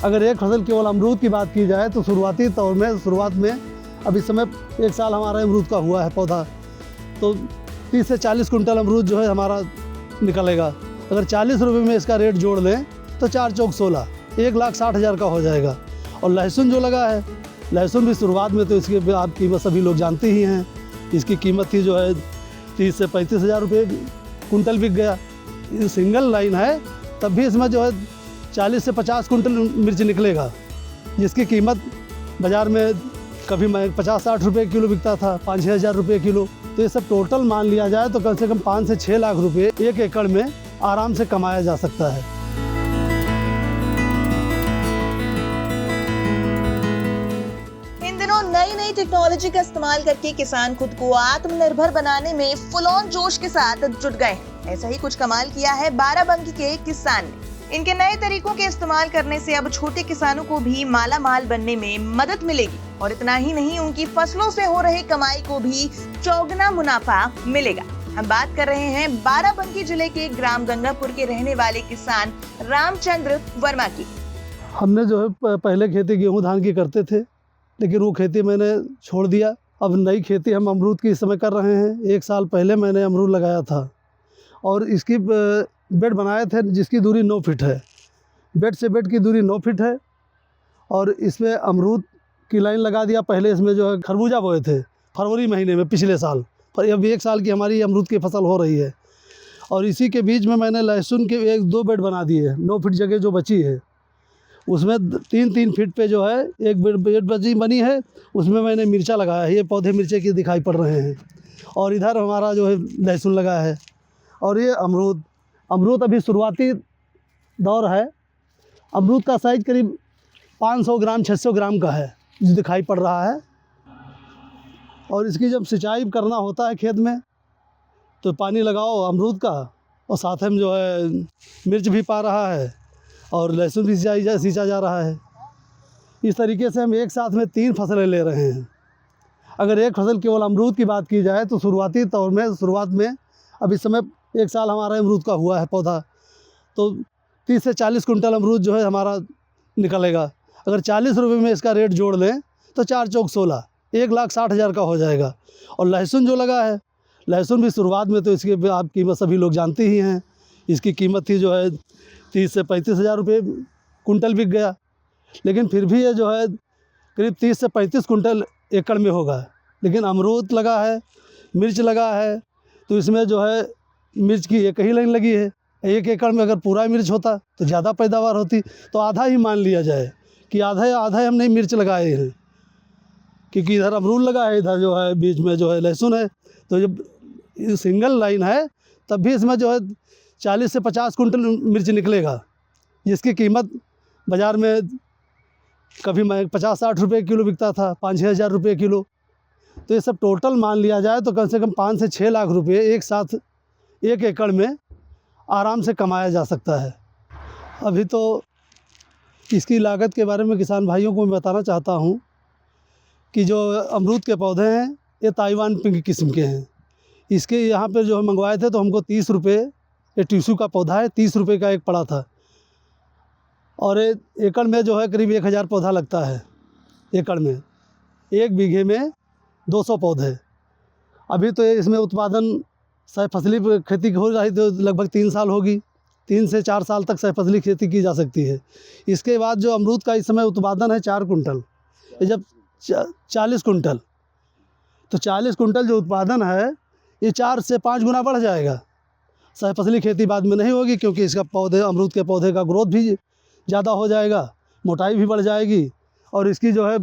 अगर एक फसल केवल अमरूद की बात की जाए तो शुरुआती तौर में शुरुआत में अब इस समय 1 साल हमारा अमरूद का हुआ है पौधा, तो 30 से 40 कुंटल अमरूद जो है हमारा निकलेगा। अगर 40 रुपये में इसका रेट जोड़ लें तो 4 चौक 16, 1,60,000 का हो जाएगा। और लहसुन जो लगा है, लहसुन भी शुरुआत में तो इसकी आप कीमत सभी लोग जानते ही हैं। इसकी कीमत थी जो है 30 से 35 हज़ार रुपये कुंटल बिक गया। ये सिंगल लाइन है, तब भी इसमें जो है 40 से 50 कुंटल मिर्च निकलेगा, जिसकी कीमत बाज़ार में कभी 50-60 रुपये किलो बिकता था, 5-6 हज़ार रुपये किलो। तो ये सब टोटल मान लिया जाए तो कम से कम 5 से 6 लाख रुपये 1 एकड़ में आराम से कमाया जा सकता है। इन दिनों नई नई टेक्नोलॉजी का इस्तेमाल करके किसान खुद को आत्मनिर्भर बनाने में फुल ऑन जोश के साथ जुट गए। ऐसा ही कुछ कमाल किया है बाराबंकी के किसान ने। इनके नए तरीकों के इस्तेमाल करने से अब छोटे किसानों को भी माला माल बनने में मदद मिलेगी, और इतना ही नहीं, उनकी फसलों से हो रहे कमाई को भी चौगुना मुनाफा मिलेगा। हम बात कर रहे हैं बाराबंकी जिले के ग्राम गंगापुर के रहने वाले किसान रामचंद्र वर्मा की। हमने जो है पहले खेती गेहूँ धान की करते थे, लेकिन वो खेती मैंने छोड़ दिया। अब नई खेती हम अमरूद की इस समय कर रहे हैं। 1 साल पहले मैंने अमरूद लगाया था और इसकी बेड बनाए थे जिसकी दूरी 9 फीट है। बेड से बेड की दूरी 9 फीट है और इसमें अमरूद की लाइन लगा दिया। पहले इसमें जो है खरबूजा बोए थे फरवरी महीने में पिछले साल, पर अब 1 साल की हमारी अमरूद की फसल हो रही है। और इसी के बीच में मैंने लहसुन के 1-2 बेड बना दिए। 9 फीट जगह जो बची है उसमें 3-3 फीट पे जो है एक बेड बनी है, उसमें मैंने मिर्चा लगाया है। ये पौधे मिर्चे के दिखाई पड़ रहे हैं। और इधर हमारा जो है लहसुन लगा है। और ये अमरूद अभी शुरुआती दौर है। अमरूद का साइज़ करीब 500 ग्राम 600 ग्राम का है जो दिखाई पड़ रहा है। और इसकी जब सिंचाई करना होता है खेत में तो पानी लगाओ अमरूद का, और साथ में जो है मिर्च भी पा रहा है और लहसुन भी सींचा जा रहा है। इस तरीके से हम एक साथ में 3 फसलें ले रहे हैं। अगर एक फसल केवल अमरूद की बात की जाए तो शुरुआती तौर में शुरुआत में अब इस समय 1 साल हमारा अमरूद का हुआ है पौधा, तो 30 से 40 कुंटल अमरूद जो है हमारा निकलेगा। अगर 40 रुपये में इसका रेट जोड़ लें तो 4 चौक 16, 1,60,000 का हो जाएगा। और लहसुन जो लगा है, लहसुन भी शुरुआत में तो इसकी आप कीमत सभी लोग जानते ही हैं। इसकी कीमत थी जो है 30 से 35 हज़ार रुपये कुंटल बिक गया। लेकिन फिर भी ये जो है करीब 30 से 35 कुंटल एकड़ में होगा। लेकिन अमरूद लगा है, मिर्च लगा है, तो इसमें जो है मिर्च की एक ही लाइन लगी है। 1 एकड़ में अगर पूरा मिर्च होता तो ज़्यादा पैदावार होती। तो आधा ही मान लिया जाए कि आधा हमने मिर्च लगाए हैं, क्योंकि इधर अमरूद लगा है, इधर जो है बीच में जो है लहसुन है। तो जब सिंगल लाइन है, तब भी इसमें जो है 40 से 50 कुंटल मिर्च निकलेगा, जिसकी कीमत बाज़ार में कभी 50-60 रुपये किलो बिकता था, 5-6 हज़ार रुपये किलो। तो ये सब टोटल मान लिया जाए तो कम से कम 5 से 6 लाख रुपये एक साथ 1 एकड़ में आराम से कमाया जा सकता है। अभी तो इसकी लागत के बारे में किसान भाइयों को मैं बताना चाहता हूँ कि जो अमरूद के पौधे हैं ये ताइवान पिंक किस्म के हैं। इसके यहाँ पे जो हम मंगवाए थे तो हमको 30 रुपये, ये टिश्यू का पौधा है, 30 रुपये का एक पड़ा था। और एकड़ में जो है करीब 1000 पौधा लगता है एकड़ में। 1 बीघे में 200 पौधे। अभी तो इसमें उत्पादन सहफसली खेती हो रही तो लगभग 3 साल होगी। 3 से 4 साल तक सहफसली खेती की जा सकती है। इसके बाद जो अमरूद का इस समय उत्पादन है 4 कुंटल, ये जब 40 कुंटल, तो 40 कुंटल जो उत्पादन है ये 4 से 5 गुना बढ़ जाएगा। सहफसली खेती बाद में नहीं होगी, क्योंकि इसका अमरूद के पौधे का ग्रोथ भी ज़्यादा हो जाएगा, मोटाई भी बढ़ जाएगी। और इसकी जो है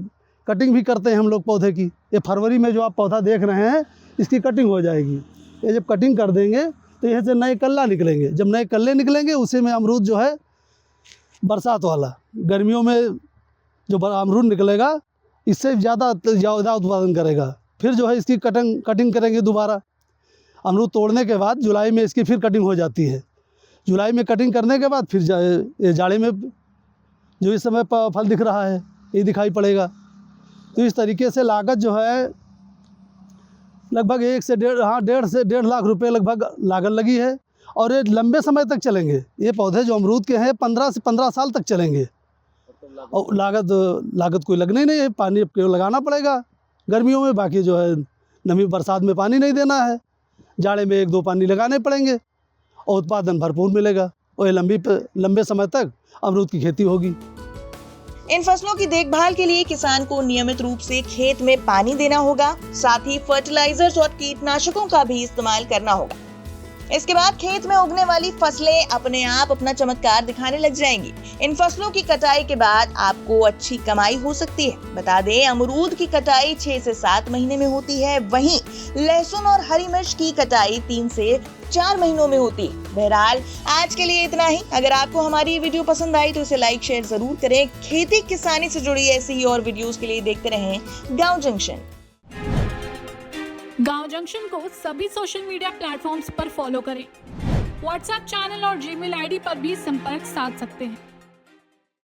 कटिंग भी करते हैं हम लोग पौधे की। ये फरवरी में जो आप पौधा देख रहे हैं इसकी कटिंग हो जाएगी। ये जब कटिंग कर देंगे तो यहाँ से नए कल्ला निकलेंगे। जब नए कल्ले निकलेंगे उसी में अमरूद जो है बरसात वाला, गर्मियों में जो अमरूद निकलेगा इससे ज़्यादा उत्पादन करेगा। फिर जो है इसकी कटिंग करेंगे दोबारा। अमरूद तोड़ने के बाद जुलाई में इसकी फिर कटिंग हो जाती है। जुलाई में कटिंग करने के बाद फिर जाड़े में जो इस समय फल दिख रहा है ये दिखाई पड़ेगा। तो इस तरीके से लागत जो है लगभग 1 से 1.5 लाख रुपए लगभग लागत लगी है। और ये लंबे समय तक चलेंगे। ये पौधे जो अमरूद के हैं 15 से 15 साल तक चलेंगे। और लागत कोई लगना ही नहीं है, पानी अब केवल लगाना पड़ेगा गर्मियों में, बाकी जो है नमी बरसात में पानी नहीं देना है, जाड़े में 1-2 पानी लगाने पड़ेंगे और उत्पादन भरपूर मिलेगा और ये लंबे समय तक अमरूद की खेती होगी। इन फसलों की देखभाल के लिए किसान को नियमित रूप से खेत में पानी देना होगा, साथ ही फर्टिलाइजर्स और कीटनाशकों का भी इस्तेमाल करना होगा। इसके बाद खेत में उगने वाली फसलें अपने आप अपना चमत्कार दिखाने लग जाएंगी। इन फसलों की कटाई के बाद आपको अच्छी कमाई हो सकती है। बता दें, अमरूद की कटाई 6 से 7 महीने में होती है, वहीं लहसुन और हरी मिर्च की कटाई 3 से 4 महीनों में होती है। बहरहाल आज के लिए इतना ही। अगर आपको हमारी ये वीडियो पसंद आई तो इसे लाइक शेयर जरूर करें। खेती किसानी से जुड़ी ऐसी ही और वीडियोस के लिए देखते रहें गांव जंक्शन। गांव जंक्शन को सभी सोशल मीडिया प्लेटफॉर्म्स पर फॉलो करें। व्हाट्सएप चैनल और जीमेल आईडी पर भी संपर्क साध सकते हैं।